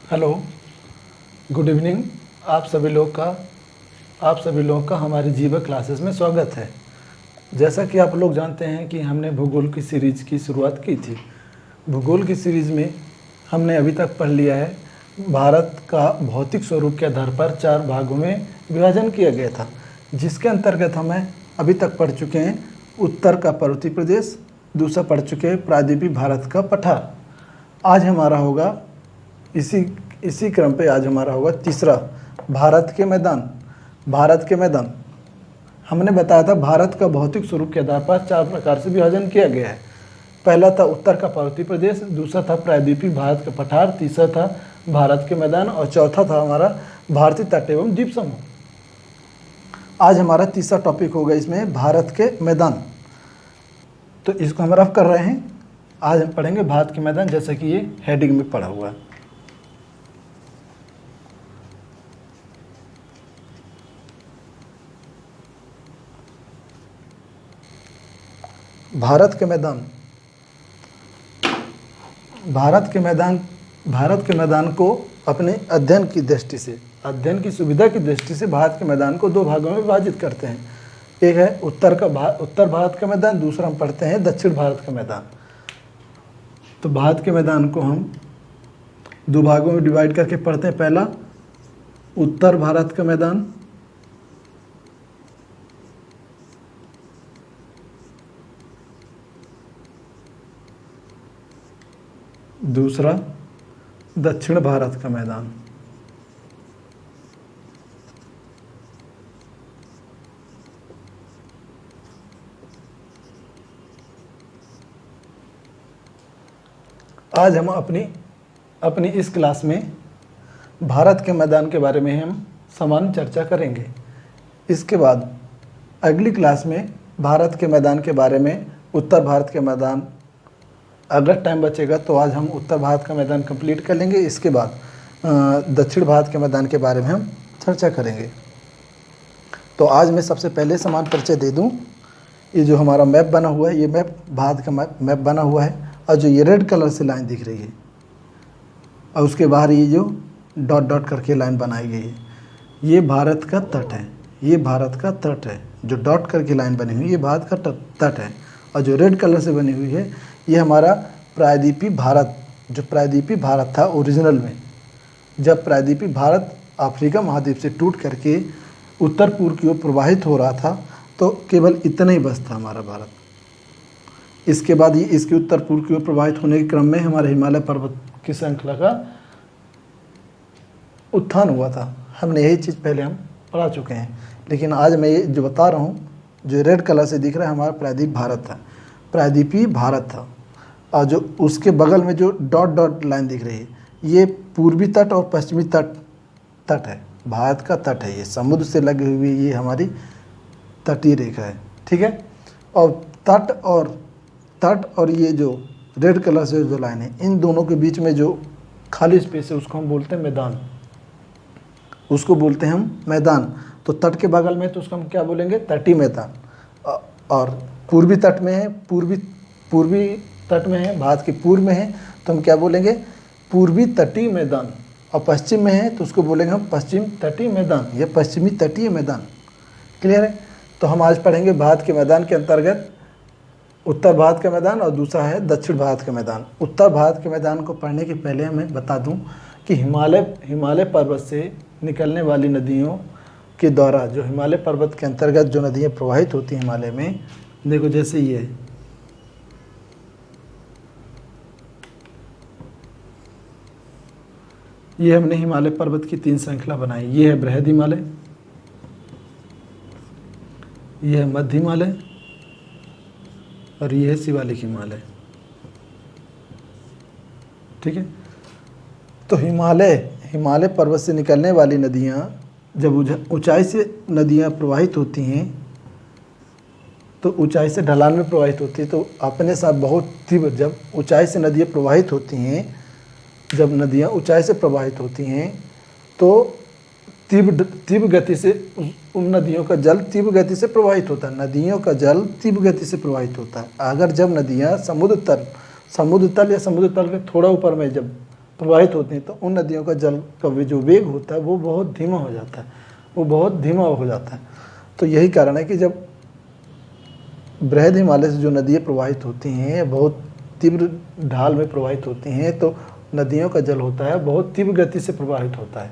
Hello, good evening. आप सभी लोग का हमारी जीवा क्लासेस में स्वागत है। जैसा कि आप लोग जानते हैं कि हमने भूगोल की सीरीज की शुरुआत की थी। भूगोल की सीरीज में हमने अभी तक पढ़ लिया है भारत का भौतिक स्वरूप के आधार पर 4 भागों में विभाजन किया गया था, जिसके अंतर्गत हमें अभी तक पढ़ चुके हैं उत्तर का पर्वतीय प्रदेश, दूसरा पढ़ चुके हैं प्रायद्वीपीय भारत का पठार। आज हमारा होगा इसी क्रम पे आज हमारा होगा तीसरा भारत के मैदान। हमने बताया था भारत का भौतिक स्वरूप के आधार पर 4 प्रकार से विभाजन किया गया है। पहला था उत्तर का पर्वतीय प्रदेश, दूसरा था प्रायद्वीपीय भारत का पठार, तीसरा था भारत के मैदान और चौथा था हमारा भारतीय तट एवं द्वीप समूह। आज हमारा तीसरा टॉपिक होगा इसमें भारत के मैदान। तो इसको हम रफ कर रहे हैं। आज हम पढ़ेंगे भारत के मैदान, जैसा कि ये हेडिंग में पढ़ा हुआ है। भारत के मैदान को अपने अध्ययन की सुविधा की दृष्टि से भारत के मैदान को 2 भागों में विभाजित करते हैं। एक है उत्तर भारत का मैदान, दूसरा हम पढ़ते हैं दक्षिण भारत का मैदान। तो भारत के मैदान को हम 2 भागों में डिवाइड करके पढ़ते हैं। पहला उत्तर भारत का मैदान, दूसरा दक्षिण भारत का मैदान। आज हम अपनी इस क्लास में भारत के मैदान के बारे में हम सामान्य चर्चा करेंगे। इसके बाद अगली क्लास में भारत के मैदान के बारे में उत्तर भारत के मैदान, अगर टाइम बचेगा तो आज हम उत्तर भारत का मैदान कंप्लीट कर लेंगे। इसके बाद दक्षिण भारत के मैदान के बारे में हम चर्चा करेंगे। तो आज मैं सबसे पहले समान परिचय दे दूं। ये जो हमारा मैप बना हुआ है, ये भारत का मैप बना हुआ है और जो ये रेड कलर से लाइन दिख रही है और उसके बाहर ये जो डॉट डॉट करके लाइन बनाई गई है, ये भारत का तट है। ये भारत का तट है। जो डॉट करके लाइन बनी हुई है ये भारत का तट है। और जो रेड कलर से बनी हुई है ये हमारा प्रायद्वीपीय भारत, जो प्रायद्वीपीय भारत था ओरिजिनल में, जब प्रायद्वीपीय भारत अफ्रीका महाद्वीप से टूट करके उत्तर पूर्व की ओर प्रवाहित हो रहा था, तो केवल इतना ही बस था हमारा भारत। इसके बाद ये इसके उत्तर पूर्व की ओर प्रवाहित होने के क्रम में हमारे हिमालय पर्वत की श्रृंखला का उत्थान हुआ था। हमने यही चीज़ पहले हम पढ़ा चुके हैं, लेकिन आज मैं ये जो बता रहा हूँ, जो रेड कलर से दिख रहा है, हमारा प्रायद्वीपीय भारत था। और जो उसके बगल में जो डॉट डॉट लाइन दिख रही है, ये पूर्वी तट और पश्चिमी तट है। भारत का तट है। ये समुद्र से लगी हुई ये हमारी तटीय रेखा है। ठीक है। और तट और ये जो रेड कलर से जो लाइन है, इन दोनों के बीच में जो खाली स्पेस है उसको हम बोलते हैं मैदान। तो तट के बगल में तो उसको हम क्या बोलेंगे? तटीय मैदान। और पूर्वी तट में है, पूर्वी तट में है, भारत के पूर्व में है तो हम क्या बोलेंगे? पूर्वी तटीय मैदान। और पश्चिम में है तो उसको बोलेंगे हम पश्चिम तटीय मैदान या पश्चिमी तटीय मैदान। क्लियर है? तो हम आज पढ़ेंगे भारत के मैदान के अंतर्गत उत्तर भारत का मैदान और दूसरा है दक्षिण भारत का मैदान। उत्तर भारत के मैदान को पढ़ने के पहले मैं बता दूं कि हिमालय पर्वत से निकलने वाली नदियों के द्वारा, जो हिमालय पर्वत के अंतर्गत जो नदियाँ प्रवाहित होती हैं हिमालय में, देखो जैसे ये हमने हिमालय पर्वत की 3 श्रृंखला बनाई। ये है बृहद हिमालय, ये है मध्य हिमालय और ये है शिवालिक हिमालय। ठीक है। तो हिमालय पर्वत से निकलने वाली नदियाँ जब ऊंचाई से नदियाँ प्रवाहित होती हैं, तो ऊंचाई से ढलान में प्रवाहित होती है, तो अपने साथ बहुत तीव्र, जब ऊंचाई से नदियाँ प्रवाहित होती हैं, जब नदियाँ ऊंचाई से प्रवाहित होती हैं तो तीव्र गति से उन नदियों का जल तीव्र गति से प्रवाहित होता है। नदियों का जल तीव्र गति से प्रवाहित होता है। अगर जब नदियाँ समुद्र तल या समुद्र तल के थोड़ा ऊपर में जब प्रवाहित होती हैं तो उन नदियों का जल का जो वेग होता है वो बहुत धीमा हो जाता है, वो बहुत धीमा हो जाता है। तो यही कारण है कि जब बृहद हिमालय से जो नदियाँ प्रवाहित होती हैं, बहुत तीव्र ढाल में प्रवाहित होती हैं, तो नदियों का जल होता है बहुत तीव्र गति से प्रवाहित होता है।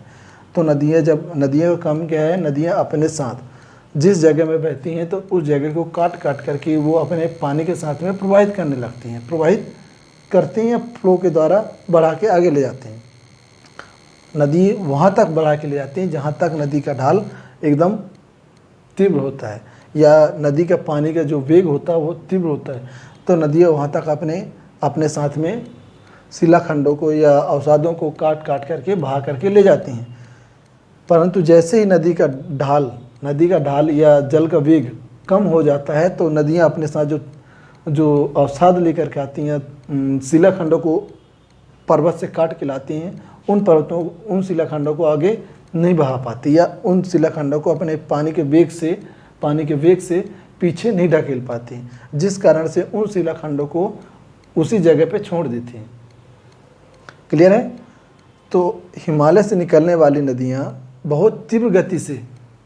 तो नदियों का काम क्या है, नदियाँ अपने साथ जिस जगह में बहती हैं तो उस जगह को काट काट करके वो अपने पानी के साथ में प्रवाहित करने लगती हैं, प्रवाहित करती हैं, फ्लो के द्वारा बढ़ा के आगे ले जाती हैं। नदी वहाँ तक बढ़ा के ले जाती हैं जहाँ तक नदी का ढाल एकदम तीव्र होता है या नदी का पानी का जो वेग होता है वो तीव्र होता है। तो नदियाँ वहाँ तक अपने साथ में शिलाखंडों को या अवसादों को काट काट करके बहा करके ले जाती हैं। परंतु जैसे ही नदी का ढाल या जल का वेग कम हो जाता है तो नदियाँ अपने साथ जो अवसाद लेकर के आती हैं, शिलाखंडों को पर्वत से काट के लाती हैं, उन शिलाखंडों को आगे नहीं बहा पाती या उन शिलाखंडों को अपने पानी के वेग से पीछे नहीं ढकेल पाती, जिस कारण से उन शिलाखंडों को उसी जगह पे छोड़ देती हैं। क्लियर है? तो हिमालय से निकलने वाली नदियाँ बहुत तीव्र गति से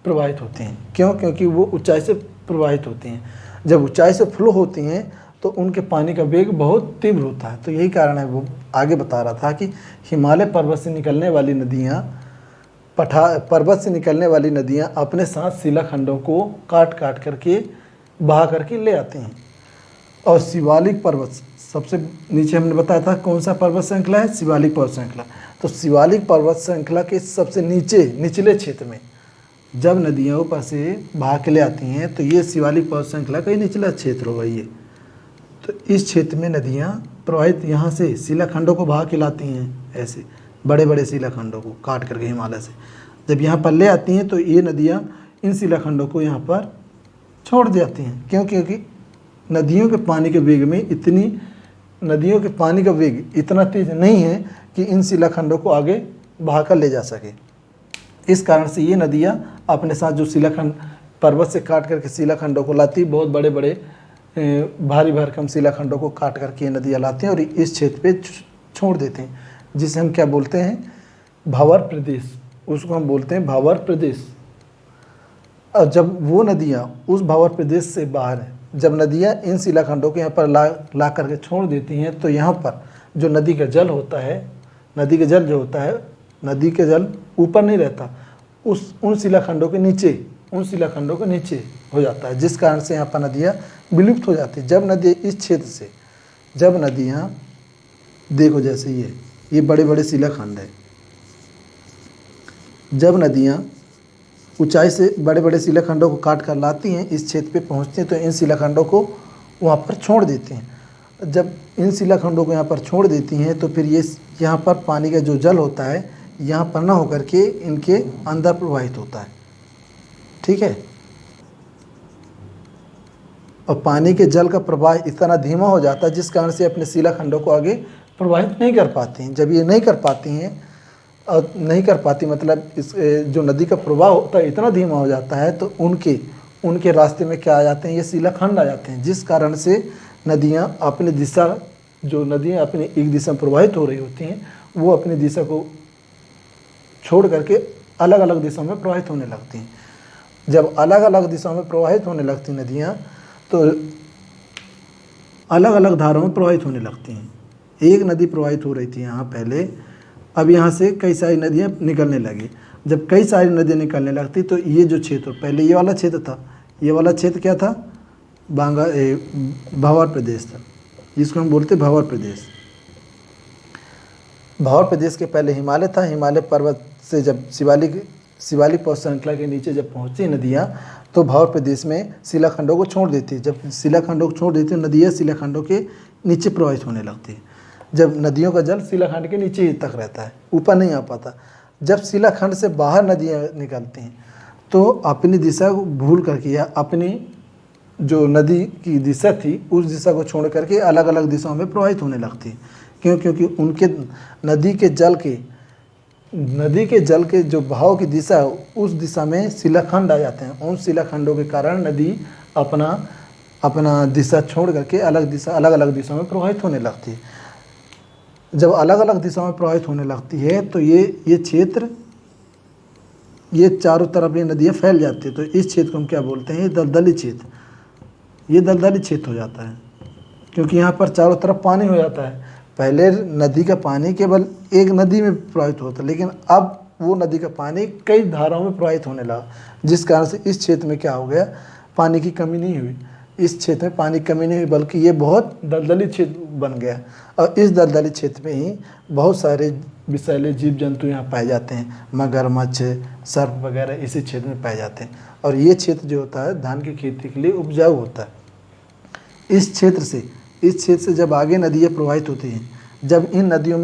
प्रवाहित होती हैं। क्यों? क्योंकि वो ऊंचाई से प्रवाहित होती हैं। जब ऊंचाई से फ्लो होती हैं तो उनके पानी का वेग बहुत तीव्र होता है। तो यही कारण है, वो आगे बता रहा था कि हिमालय पर्वत से निकलने वाली नदियाँ अपने साथ शिलाखंडों को काट काट करके बहा करके ले आती हैं। और शिवालिक पर्वत सबसे नीचे हमने बताया था कौन सा पर्वत श्रृंखला है, शिवालिक पर्वत श्रृंखला। तो शिवालिक पर्वत श्रृंखला के सबसे निचले क्षेत्र में जब नदियाँ ऊपर से बहा के ले आती हैं तो ये शिवालिक पर्वत श्रृंखला का निचला क्षेत्र होगा ये। तो इस क्षेत्र में नदियाँ प्रवाहित यहाँ से शिलाखंडों को बहा के लाती हैं, ऐसे बड़े बड़े शिलाखंडों को काट करके हिमालय से जब यहाँ पर ले आती हैं तो ये नदियाँ इन शिलाखंडों को यहाँ पर छोड़ देती हैं। क्यों? क्योंकि नदियों के पानी का वेग इतना तेज नहीं है कि इन शिलाखंडों को आगे बहाकर ले जा सके। इस कारण से ये नदियाँ अपने साथ जो शिलाखंड पर्वत से काट करके शिलाखंडों को लाती, बहुत बड़े बड़े भारी भरकम शिलाखंडों को काट करके ये नदियाँ लाती हैं और इस क्षेत्र पे छोड़ देते हैं, जिसे हम क्या बोलते हैं, भावर प्रदेश। उसको हम बोलते हैं भावर प्रदेश। और जब वो नदियाँ उस भावर प्रदेश से बाहर जब नदियाँ इन शिलाखंडों को यहाँ पर ला करके छोड़ देती हैं तो यहाँ पर जो नदी का जल ऊपर नहीं रहता, उन शिलाखंडों के नीचे हो जाता है, जिस कारण से यहाँ पर नदियाँ विलुप्त हो जाती है। जब नदियाँ देखो जैसे ये बड़े बड़े शिलाखंड है, जब नदियाँ ऊंचाई से बड़े बड़े शिलाखंडों को काट कर लाती हैं, इस क्षेत्र पे पहुँचती हैं तो इन शिलाखंडों को वहाँ पर छोड़ देती हैं। जब इन शिलाखंडों को यहाँ पर छोड़ देती हैं तो फिर ये यहाँ पर पानी का जो जल होता है यहाँ पर ना होकर के इनके अंदर प्रवाहित होता है। ठीक है? और पानी के जल का प्रवाह इतना धीमा हो जाता है जिस कारण से अपने शिलाखंडों को आगे प्रवाहित नहीं कर पाती हैं। जब ये नहीं कर पाती मतलब इस जो नदी का प्रवाह होता है इतना धीमा हो जाता है तो उनके रास्ते में क्या आ जाते हैं, ये शिलाखंड आ जाते हैं, जिस कारण से नदियाँ अपनी एक दिशा में प्रवाहित हो रही होती हैं, वो अपनी दिशा को छोड़ करके अलग अलग दिशाओं में प्रवाहित होने लगती हैं। जब अलग अलग दिशाओं में प्रवाहित होने लगती नदियाँ तो अलग अलग धाराओं में प्रवाहित होने लगती हैं। एक नदी प्रवाहित हो रही थी यहाँ पहले, अब यहाँ से कई सारी नदियाँ निकलने लगी। जब कई सारी नदियाँ निकलने लगती तो ये जो क्षेत्र पहले ये वाला क्षेत्र था, ये वाला क्षेत्र क्या था, भावर प्रदेश था, जिसको हम बोलते भावर प्रदेश। भावर प्रदेश के पहले हिमालय था। हिमालय पर्वत से जब शिवालिक पर्वत श्रृंखला के नीचे जब पहुँची नदियाँ तो भावर प्रदेश में शिलाखंडों को छोड़ देती। जब शिलाखंडों को छोड़ देती नदियाँ शिलाखंडों के नीचे प्रवाहित होने लगती। जब नदियों का जल शिलाखंड के नीचे ही तक रहता है, ऊपर नहीं आ पाता। जब शिलाखंड से बाहर नदियाँ निकलती हैं तो अपनी दिशा को भूल करके या अपनी जो नदी की दिशा थी उस दिशा को छोड़ करके अलग अलग दिशाओं में प्रवाहित होने लगती। क्यों? क्योंकि उनके नदी के जल के जो बहाव की दिशा है उस दिशा में शिलाखंड आ जाते हैं। उन शिलाखंडों के कारण नदी अपना दिशा छोड़ करके अलग अलग दिशाओं में प्रवाहित होने लगती है। जब अलग अलग दिशाओं में प्रवाहित होने लगती है तो ये क्षेत्र, ये चारों तरफ ये नदियाँ फैल जाती है, तो इस क्षेत्र को हम क्या बोलते हैं, ये दलदली क्षेत्र। ये दलदली क्षेत्र हो जाता है क्योंकि यहाँ पर चारों तरफ पानी हो जाता है। पहले नदी का पानी केवल एक नदी में प्रवाहित होता, लेकिन अब वो नदी का पानी कई धाराओं में प्रवाहित होने लगा, जिस कारण से इस क्षेत्र में क्या हो गया, पानी की कमी नहीं हुई। इस क्षेत्र में पानी की कमी नहीं हुई, बल्कि ये बहुत दलदली क्षेत्र बन गया। और इस दलदली क्षेत्र में ही बहुत सारे विषैले जीव जंतु यहाँ पाए जाते हैं, मगरमच्छ, सर्प वगैरह इसी क्षेत्र में पाए जाते हैं। और ये क्षेत्र जो होता है धान की खेती के लिए उपजाऊ होता है। इस क्षेत्र से जब आगे नदियाँ प्रवाहित होती हैं, जब इन नदियों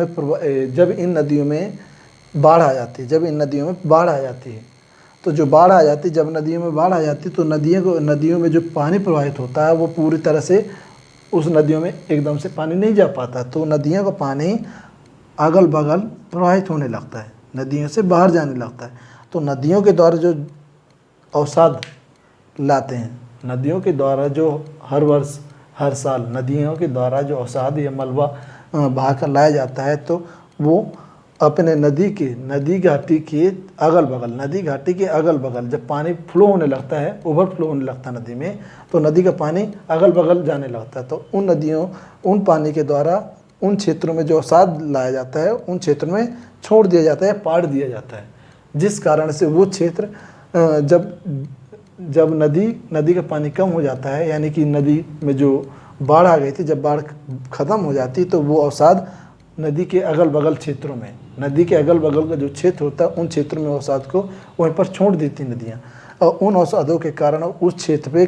में बाढ़ आ जाती है, तो जो बाढ़ आ जाती है, जब नदियों में बाढ़ आ जाती है तो नदियों में जो पानी प्रवाहित होता है वो पूरी तरह से उस नदियों में एकदम से पानी नहीं जा पाता, तो नदियों का पानी अगल बगल प्रवाहित होने लगता है, नदियों से बाहर जाने लगता है। तो नदियों के द्वारा जो अवसाद लाते हैं, नदियों के द्वारा जो हर साल नदियों के द्वारा जो अवसाद या मलबा बहा कर लाया जाता है, तो वो अपने नदी घाटी के अगल बगल जब पानी फ्लो होने लगता है, ओवरफ्लो होने लगता है नदी में, तो नदी का पानी अगल बगल जाने लगता है। तो उन पानी के द्वारा उन क्षेत्रों में जो अवसाद लाया जाता है, उन क्षेत्रों में छोड़ दिया जाता है, पाड़ दिया जाता है, जिस कारण से वो क्षेत्र जब नदी का पानी कम हो जाता है, यानी कि नदी में जो बाढ़ आ गई थी, जब बाढ़ ख़त्म हो जाती तो वो अवसाद नदी के अगल बगल क्षेत्रों में, नदी के अगल बगल का जो क्षेत्र होता है उन क्षेत्रों में अवसाद को वहीं पर छोड़ देती नदियाँ। और उन अवसादों के कारण उस क्षेत्र पे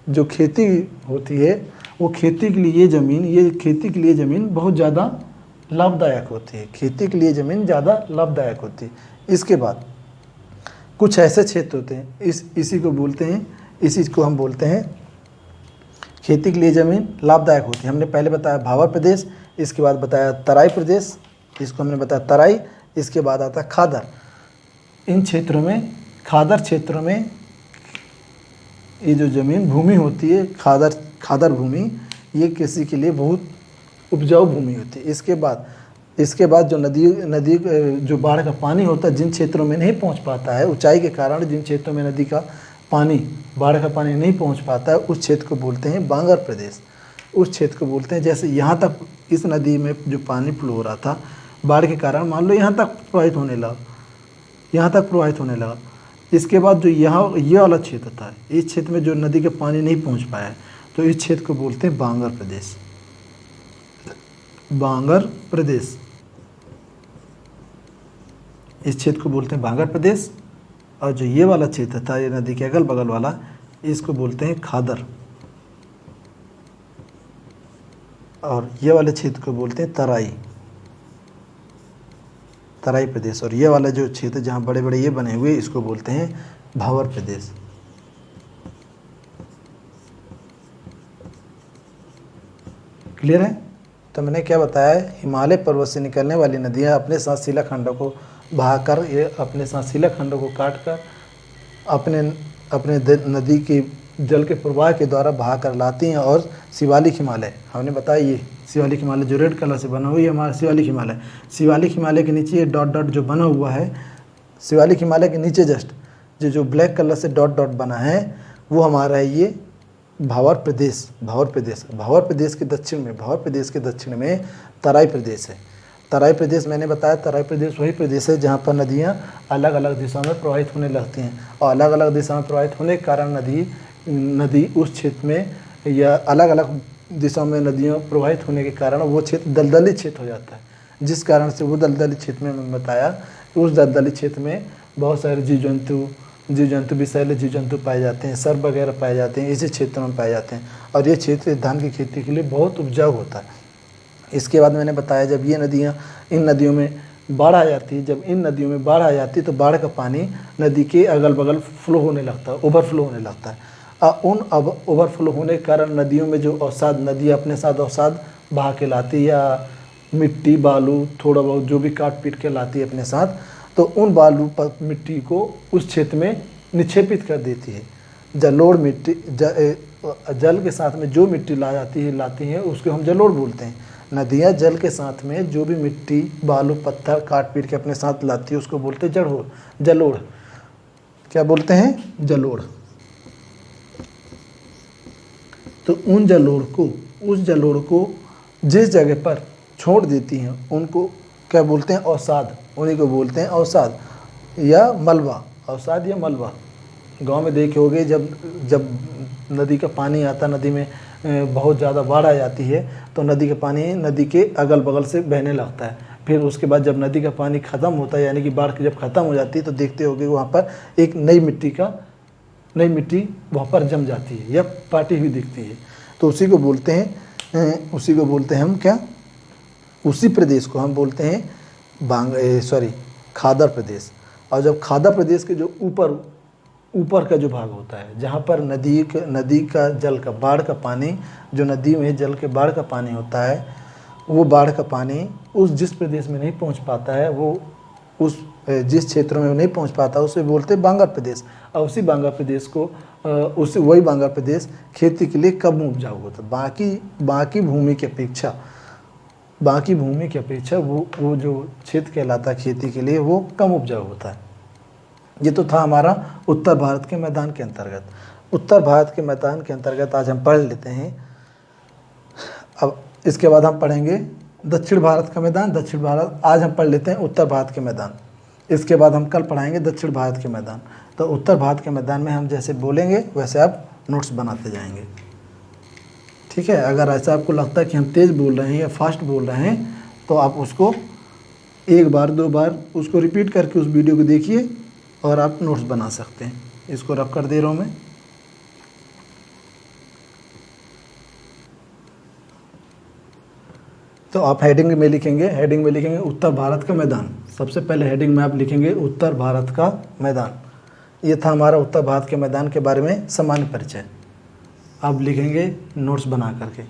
जो खेती होती है, वो खेती के लिए ज़मीन बहुत ज़्यादा लाभदायक होती है, खेती के लिए ज़मीन ज़्यादा लाभदायक होती है। इसके बाद कुछ ऐसे क्षेत्र होते हैं, इसी को हम बोलते हैं खेती के लिए ज़मीन लाभदायक होती है। हमने पहले बताया भावर प्रदेश, इसके बाद बताया तराई प्रदेश, इसको हमने बताया तराई, इसके बाद आता है खादर। इन क्षेत्रों में, खादर क्षेत्रों में ये जो ज़मीन भूमि होती है, खादर भूमि, ये कृषि के लिए बहुत उपजाऊ भूमि होती है। इसके बाद जो नदी जो बाढ़ का पानी होता है, जिन क्षेत्रों में नहीं पहुंच पाता है, ऊंचाई के कारण जिन क्षेत्रों में नदी का पानी, बाढ़ का पानी नहीं पहुंच पाता है, उस क्षेत्र को बोलते हैं बांगर प्रदेश। उस क्षेत्र को बोलते हैं, जैसे यहाँ तक इस नदी में जो पानी फ्लो हो रहा था बाढ़ के कारण, मान लो यहाँ तक प्रवाहित होने लगा, इसके बाद जो ये वाला क्षेत्र था, इस क्षेत्र में जो नदी का पानी नहीं पहुँच पाया, तो इस क्षेत्र को बोलते हैं बांगर प्रदेश। इस क्षेत्र को बोलते हैं बांगर प्रदेश। और जो ये वाला क्षेत्र था, ये नदी के अगल बगल वाला, इसको बोलते हैं खादर। और ये वाले क्षेत्र को बोलते हैं तराई प्रदेश। और ये वाला जो क्षेत्र जहाँ बड़े बड़े ये बने हुए, इसको बोलते हैं भावर प्रदेश। क्लियर है? तो मैंने क्या बताया है, हिमालय पर्वत से निकलने वाली नदियाँ अपने साथ शिलाखंडों को बहाकर, ये अपने साथ शिलाखंडों को काटकर अपने नदी के जल के प्रवाह के द्वारा बहाकर लाती हैं। और शिवालिक हिमालय, हमने बताया ये शिवालिक हिमालय जो रेड कलर से बना हुआ है, हमारा शिवालिक हिमालय के नीचे ये डॉट डॉट जो बना हुआ है, शिवालिक हिमालय के नीचे जस्ट जो ब्लैक कलर से डॉट डॉट बना है, वो हमारा है ये भावर प्रदेश के दक्षिण में तराई प्रदेश है। तराई प्रदेश मैंने बताया, तराई प्रदेश वही प्रदेश है जहाँ पर नदियाँ अलग अलग दिशाओं में प्रवाहित होने लगती हैं। और अलग अलग दिशा में प्रवाहित होने के कारण नदी उस क्षेत्र में, या अलग अलग दिशाओं में नदियाँ प्रवाहित होने के कारण वो क्षेत्र दलदली क्षेत्र हो जाता है, जिस कारण से वो दलदली क्षेत्र में मैंने बताया, उस दलदली क्षेत्र में बहुत सारे जीव जंतु विषैले जीव जंतु पाए जाते हैं, सर्प वगैरह पाए जाते हैं, इसी क्षेत्रों में पाए जाते हैं। और ये क्षेत्र धान की खेती के लिए बहुत उपजाऊ होता है। इसके बाद मैंने बताया, जब इन नदियों में बाढ़ आ जाती है, तो बाढ़ का पानी नदी के अगल बगल फ्लो होने लगता है, ओवरफ्लो होने लगता है। ओवरफ्लो होने के कारण नदियों में जो अवसाद, नदी अपने साथ अवसाद बहा के लाती है, या मिट्टी बालू थोड़ा बहुत जो भी काट पीट के लाती है अपने साथ, तो उन बालू मिट्टी को उस क्षेत्र में निक्षेपित कर देती है। जलोढ़ मिट्टी, जल के साथ में जो मिट्टी लाती है उसको हम जलोढ़ बोलते हैं। नदियाँ जल के साथ में जो भी मिट्टी बालू पत्थर काट पीट के अपने साथ लाती है उसको बोलते हैं जलोढ़। क्या बोलते हैं? जलोढ़। तो उस जलोढ़ को जिस जगह पर छोड़ देती हैं उनको क्या बोलते हैं? अवसाद। उन्हीं को बोलते हैं अवसाद या मलबा। अवसाद या मलबा। गांव में देखे होगे जब जब नदी का पानी आता, नदी में बहुत ज़्यादा बाढ़ आ जाती है तो नदी का पानी नदी के अगल बगल से बहने लगता है। फिर उसके बाद जब नदी का पानी ख़त्म होता है, यानी कि बाढ़ जब ख़त्म हो जाती है, तो देखते होगे वहाँ पर एक नई मिट्टी वहाँ पर जम जाती है या पाटी हुई दिखती है। तो उसी को बोलते हैं हम क्या? उसी प्रदेश को हम बोलते हैं खादर प्रदेश। और जब खादर प्रदेश के जो ऊपर का जो भाग होता है, जहाँ पर नदी का जल का बाढ़ का पानी, जो नदी में जल के बाढ़ का पानी होता है, वो बाढ़ का पानी जिस प्रदेश में नहीं पहुँच पाता है, वो जिस क्षेत्रों में नहीं पहुँच पाता उसे बोलते हैं बांगर प्रदेश। और उसी बांगर प्रदेश को वही बांगर प्रदेश खेती के लिए कम उपजाऊ होता है। बाकी भूमि की अपेक्षा वो जो क्षेत्र कहलाता है खेती के लिए, वो कम उपजाऊ होता है। ये तो था हमारा उत्तर भारत के मैदान के अंतर्गत। उत्तर भारत के मैदान के अंतर्गत आज हम पढ़ लेते हैं। अब इसके बाद हम पढ़ेंगे दक्षिण भारत का मैदान। दक्षिण भारत आज हम पढ़ लेते हैं उत्तर भारत के मैदान। इसके बाद हम कल पढ़ाएंगे दक्षिण भारत के मैदान। तो उत्तर भारत के मैदान में हम जैसे बोलेंगे वैसे आप नोट्स बनाते जाएंगे, ठीक है। अगर ऐसा आपको लगता है कि हम तेज़ बोल रहे हैं या फास्ट बोल रहे हैं, तो आप उसको एक बार दो बार उसको रिपीट करके उस वीडियो को देखिए और आप नोट्स बना सकते हैं। इसको रख कर दे रहा हूँ मैं। तो आप हेडिंग में लिखेंगे उत्तर भारत का मैदान। सबसे पहले हेडिंग में आप लिखेंगे उत्तर भारत का मैदान। ये था हमारा उत्तर भारत के मैदान के बारे में सामान्य परिचय। आप लिखेंगे नोट्स बना करके।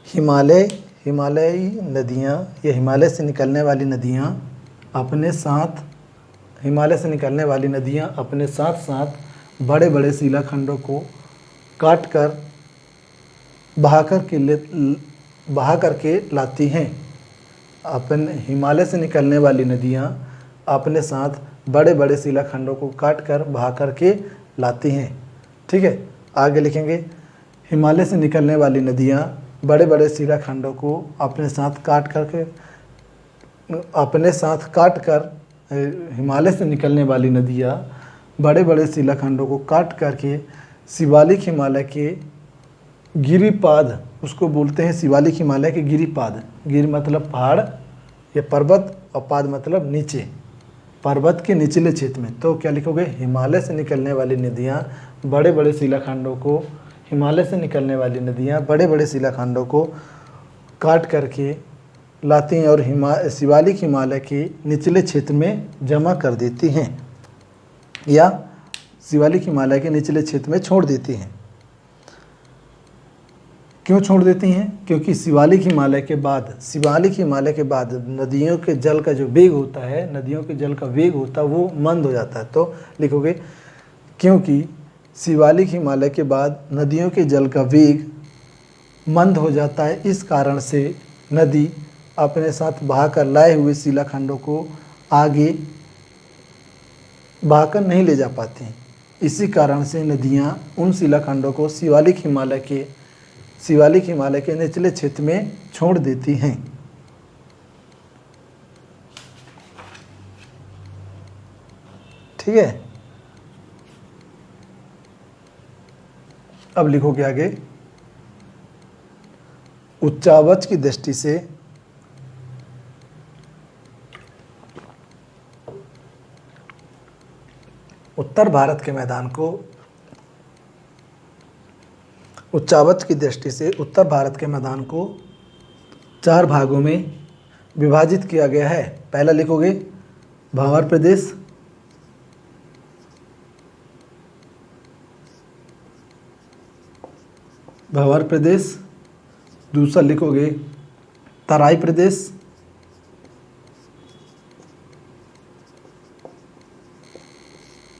हिमालयी नदियाँ या हिमालय से निकलने वाली नदियाँ अपने साथ बड़े बड़े शिलाखंडों को काट कर बहा करके लाती हैं। हिमालय से निकलने वाली नदियाँ अपने साथ बड़े बड़े शिलाखंडों को काट कर बहा करके लाती हैं, ठीक है। आगे लिखेंगे हिमालय से निकलने वाली नदियाँ बड़े बड़े शिलाखंडों को अपने साथ काट कर हिमालय से निकलने वाली नदियाँ बड़े बड़े शिलाखंडों को काट करके शिवालिक हिमालय के गिरिपाद, उसको बोलते हैं शिवालिक हिमालय के गिरिपाद। गिर मतलब पहाड़ या पर्वत, और पाद मतलब नीचे, पर्वत के निचले क्षेत्र में। तो क्या लिखोगे? हिमालय से निकलने वाली नदियाँ बड़े बड़े शिलाखंडों को काट करके लाती हैं और शिवालिक हिमालय के निचले क्षेत्र में जमा कर देती हैं या शिवालिक हिमालय के निचले क्षेत्र में छोड़ देती हैं। क्यों छोड़ देती हैं? क्योंकि शिवालिक हिमालय के बाद नदियों के जल का जो वेग होता है, वो मंद हो जाता है। तो लिखोगे क्योंकि शिवालिक हिमालय के बाद नदियों के जल का वेग मंद हो जाता है, इस कारण से नदी अपने साथ बहाकर लाए हुए शिलाखंडों को आगे बहाकर नहीं ले जा पाती। इसी कारण से नदियाँ उन शिलाखंडों को शिवालिक हिमालय के निचले क्षेत्र में छोड़ देती हैं। ठीक है। अब लिखोगे आगे, उच्चावच की दृष्टि से उत्तर भारत के मैदान को चार भागों में विभाजित किया गया है। पहला लिखोगे भावर प्रदेश, दूसरा लिखोगे तराई प्रदेश,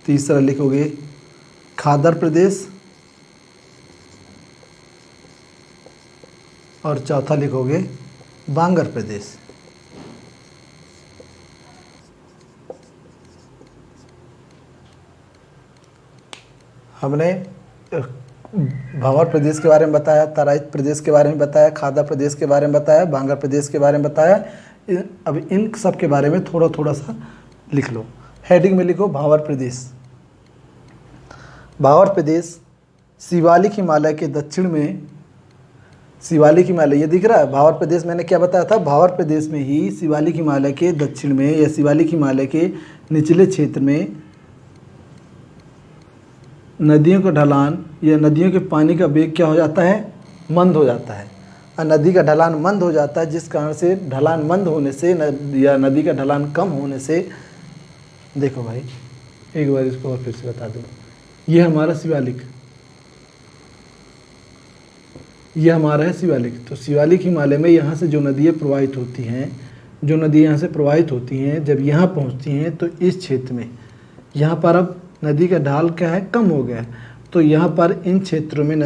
तीसरा लिखोगे खादर प्रदेश, और चौथा लिखोगे बांगर प्रदेश। हमने भावर प्रदेश के बारे में बताया, तराई प्रदेश के बारे में बताया, खादा प्रदेश के बारे में बताया, बांगर प्रदेश के बारे में बताया। अब इन सब के बारे में थोड़ा थोड़ा सा लिख लो। हेडिंग में लिखो भावर प्रदेश। भावर प्रदेश शिवालिक हिमालय के दक्षिण में, शिवालिक हिमालय ये दिख रहा है। भावर प्रदेश मैंने क्या बताया था, भावर प्रदेश में ही शिवालिक हिमालय के दक्षिण में या शिवालिक हिमालय के निचले क्षेत्र में नदियों का ढलान या नदियों के पानी का वेग क्या हो जाता है, मंद हो जाता है। और नदी का ढलान मंद हो जाता है, जिस कारण से ढलान मंद होने से या नदी का ढलान कम होने से, देखो भाई एक बार इसको और फिर से बता दूँ, ये हमारा शिवालिक, ये हमारा है शिवालिक। तो शिवालिक हिमालय में यहाँ से जो नदियाँ प्रवाहित होती हैं, जो नदियाँ यहाँ से प्रवाहित होती हैं, जब यहाँ पहुँचती हैं तो इस क्षेत्र में, यहाँ पर अब नदी का ढाल क्या है, कम हो गया है। तो यहाँ पर इन क्षेत्रों में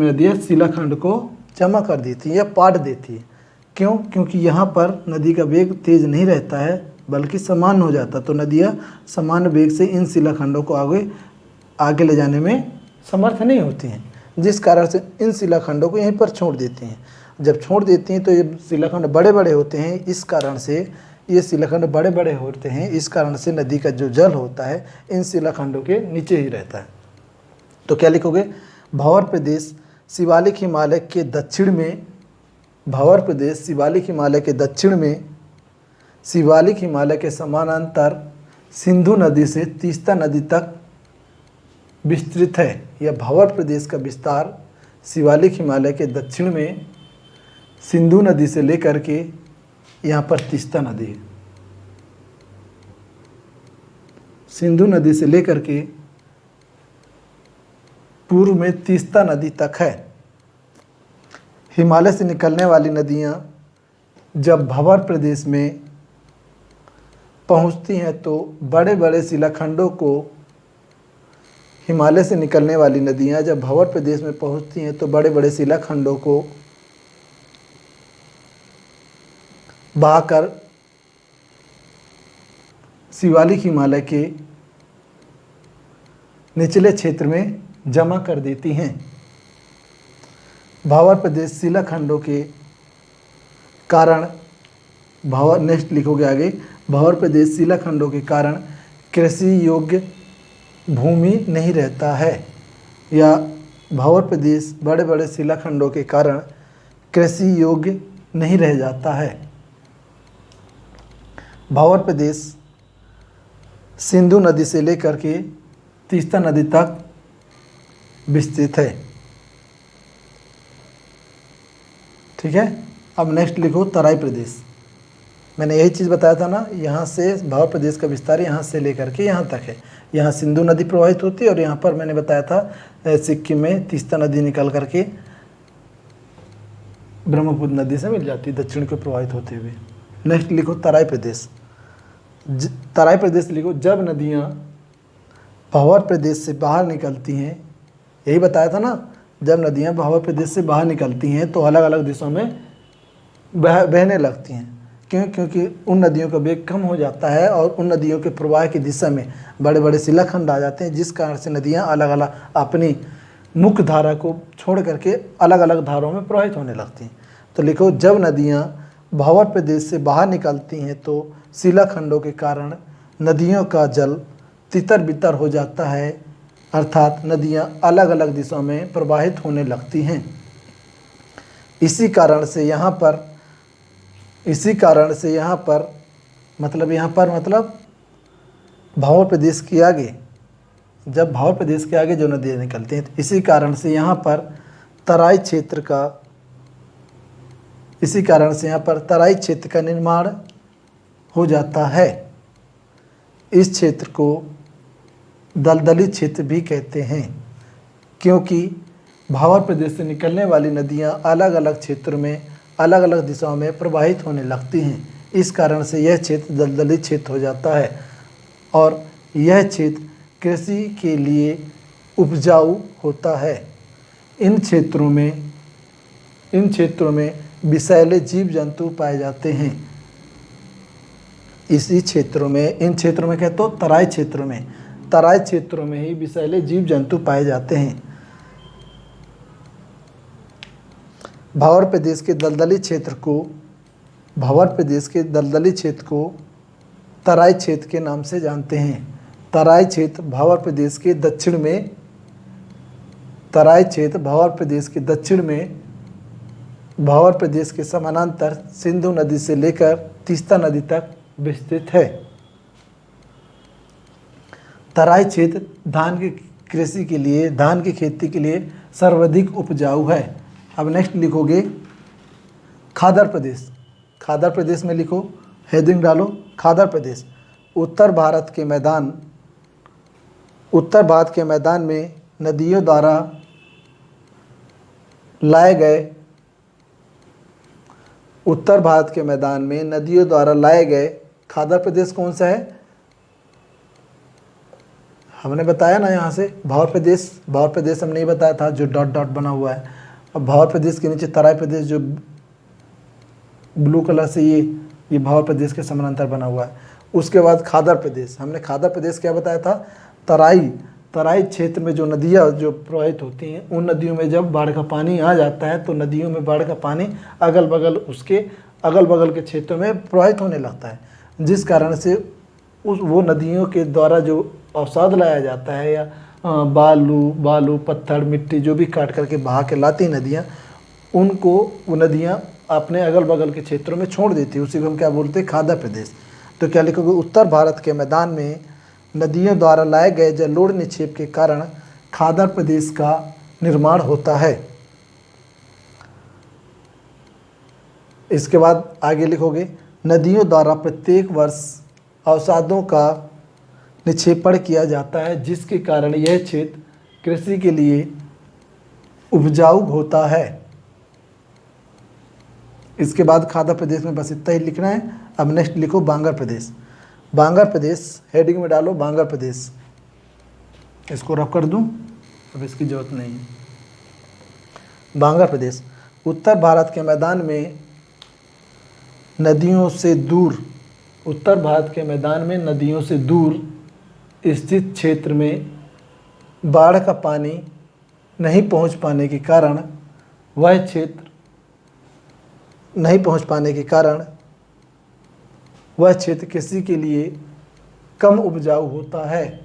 नदियाँ शिलाखंड को जमा कर देती हैं या पाट देती है। क्यों? क्योंकि यहाँ पर नदी का वेग तेज नहीं रहता है बल्कि समान हो जाता, तो नदियाँ समान वेग से इन शिलाखंडों को आगे ले जाने में समर्थ नहीं होती हैं, जिस कारण से इन शिलाखंडों को यहीं पर छोड़ देती हैं। जब छोड़ देती हैं तो ये शिलाखंड बड़े बड़े होते हैं, इस कारण से ये शिलाखंड बड़े बड़े होते हैं, इस कारण से नदी का जो जल होता है इन शिलाखंडों के नीचे ही रहता है। तो क्या लिखोगे, भावर प्रदेश शिवालिक हिमालय के दक्षिण में, भावर प्रदेश शिवालिक हिमालय के दक्षिण में शिवालिक हिमालय के समानांतर सिंधु नदी से तीस्ता नदी तक विस्तृत है। यह भावर प्रदेश का विस्तार शिवालिक हिमालय के दक्षिण में सिंधु नदी से लेकर के यहाँ पर तीस्ता नदी है, सिंधु नदी से लेकर के पूर्व में तीस्ता नदी तक है। हिमालय से निकलने वाली नदियाँ जब भावर प्रदेश में पहुँचती हैं तो बड़े बड़े शिलाखंडों को, हिमालय से निकलने वाली नदियाँ जब भावर प्रदेश में पहुँचती हैं तो बड़े बड़े शिलाखंडों को बहाकर शिवालिक हिमालय के निचले क्षेत्र में जमा कर देती हैं। भावर प्रदेश शिलाखंडों के कारण, भावर नेक्स्ट लिखोगे आगे, भावर प्रदेश शिलाखंडों के कारण कृषि योग्य भूमि नहीं रहता है, या भावर प्रदेश बड़े बड़े शिलाखंडों के कारण कृषि योग्य नहीं रह जाता है। भावर प्रदेश सिंधु नदी से लेकर के तीस्ता नदी तक विस्तृत है। ठीक है, अब नेक्स्ट लिखो तराई प्रदेश। मैंने यही चीज़ बताया था ना, यहाँ से भावर प्रदेश का विस्तार यहाँ से लेकर के यहाँ तक है। यहाँ सिंधु नदी प्रवाहित होती है और यहाँ पर मैंने बताया था सिक्किम में तीस्ता नदी निकल करके ब्रह्मपुत्र नदी से मिल जाती है दक्षिण को प्रवाहित होते हुए। नेक्स्ट लिखो तराई प्रदेश। तराई प्रदेश लिखो, जब नदियाँ भावर प्रदेश से बाहर निकलती हैं, यही बताया था ना, जब नदियाँ भावर प्रदेश से बाहर निकलती हैं तो अलग अलग दिशाओं में बहने लगती हैं। क्यों? क्योंकि उन नदियों का वेग कम हो जाता है और उन नदियों के प्रवाह की दिशा में बड़े बड़े शिलाखंड आ जाते हैं, जिस कारण से नदियाँ अलग अलग अपनी मुख्य धारा को छोड़ करके अलग अलग धाराओं में प्रवाहित होने लगती हैं। तो लिखो, जब नदियाँ भावर प्रदेश से बाहर निकलती हैं तो शिलाखंडों के कारण नदियों का जल तितर बितर हो जाता है, अर्थात नदियाँ अलग अलग दिशाओं में प्रवाहित होने लगती हैं। इसी कारण से यहाँ पर मतलब भावर प्रदेश के आगे, जब भावर प्रदेश के आगे जो नदियाँ निकलती हैं, तो इसी कारण से यहाँ पर तराई क्षेत्र का निर्माण हो जाता है। इस क्षेत्र को दलदली क्षेत्र भी कहते हैं, क्योंकि भावर प्रदेश से निकलने वाली नदियाँ अलग अलग क्षेत्रों में अलग अलग दिशाओं में प्रवाहित होने लगती हैं। इस कारण से यह क्षेत्र दलदली क्षेत्र हो जाता है और यह क्षेत्र कृषि के लिए उपजाऊ होता है। इन क्षेत्रों इन क्षेत्रों में विषैले जीव जंतु पाए जाते हैं। इसी क्षेत्रों में, इन क्षेत्रों में कहते हो तराई क्षेत्रों में ही विषैले जीव जंतु पाए जाते हैं। भावर प्रदेश के दलदली क्षेत्र को तराई क्षेत्र के नाम से जानते हैं। तराई क्षेत्र भावर प्रदेश के दक्षिण में भावर प्रदेश के समानांतर सिंधु नदी से लेकर तीस्ता नदी तक विस्तृत है। तराई क्षेत्र धान की खेती के लिए सर्वाधिक उपजाऊ है। अब नेक्स्ट लिखोगे खादर प्रदेश में लिखो, हेडिंग डालो खादर प्रदेश। उत्तर भारत के मैदान में नदियों द्वारा लाए गए खादर प्रदेश कौन सा है? हमने बताया ना, यहाँ से भावर प्रदेश हमने नहीं बताया था, जो डॉट डॉट बना हुआ है। अब भावर प्रदेश के नीचे तराई प्रदेश जो ब्लू कलर से ये भावर प्रदेश के समानांतर बना हुआ है। उसके बाद खादर प्रदेश, हमने खादर प्रदेश क्या बताया था? तराई क्षेत्र में जो नदियाँ जो प्रवाहित होती हैं, उन नदियों में जब बाढ़ का पानी आ जाता है तो नदियों में बाढ़ का पानी अगल बगल के क्षेत्रों में प्रवाहित होने लगता है, जिस कारण से वो नदियों के द्वारा जो अवसाद लाया जाता है या बालू पत्थर मिट्टी जो भी काट करके बहा के लाती नदियाँ, उनको वो नदियाँ अपने अगल बगल के क्षेत्रों में छोड़ देती है। उसी को हम क्या बोलते हैं? खादर प्रदेश। तो क्या लिखोगे? उत्तर भारत के मैदान में नदियों द्वारा लाए गए जलोढ़ निक्षेप के कारण खादर प्रदेश का निर्माण होता है। इसके बाद आगे लिखोगे नदियों द्वारा प्रत्येक वर्ष अवसादों का निक्षेपण किया जाता है, जिसके कारण यह क्षेत्र कृषि के लिए उपजाऊ होता है। इसके बाद खादर प्रदेश में बस इतना ही लिखना है। अब नेक्स्ट लिखो बांगर प्रदेश, हेडिंग में डालो बांगर प्रदेश। इसको रफ कर दूं, अब इसकी जरूरत नहीं है। बांगर प्रदेश उत्तर भारत के मैदान में नदियों से दूर स्थित क्षेत्र में बाढ़ का पानी नहीं पहुंच पाने के कारण वह क्षेत्र कृषि के लिए कम उपजाऊ होता है।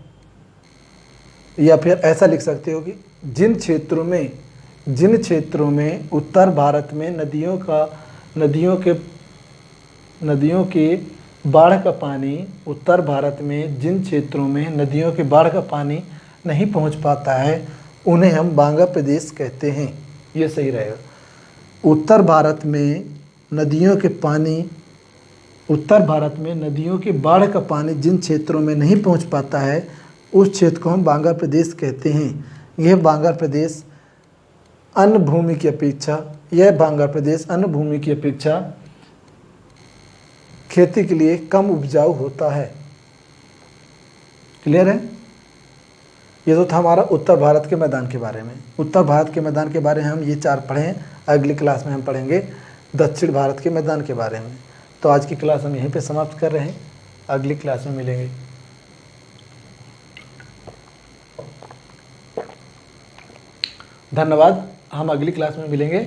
या फिर ऐसा लिख सकते हो कि जिन क्षेत्रों में उत्तर भारत में नदियों के बाढ़ का पानी नहीं पहुंच पाता है, उन्हें हम बांगर प्रदेश कहते हैं। ये सही रहेगा। उत्तर भारत में नदियों के बाढ़ का पानी जिन क्षेत्रों में नहीं पहुंच पाता है, उस क्षेत्र को हम बांगर प्रदेश कहते हैं। यह बांगर प्रदेश अन्य भूमि की अपेक्षा खेती के लिए कम उपजाऊ होता है। क्लियर है? ये तो था हमारा उत्तर भारत के मैदान के बारे में। उत्तर भारत के मैदान के बारे में हम ये 4 पढ़े हैं। अगली क्लास में हम पढ़ेंगे दक्षिण भारत के मैदान के बारे में। तो आज की क्लास हम यहीं पे समाप्त कर रहे हैं, अगली क्लास में मिलेंगे। धन्यवाद। हम अगली क्लास में मिलेंगे।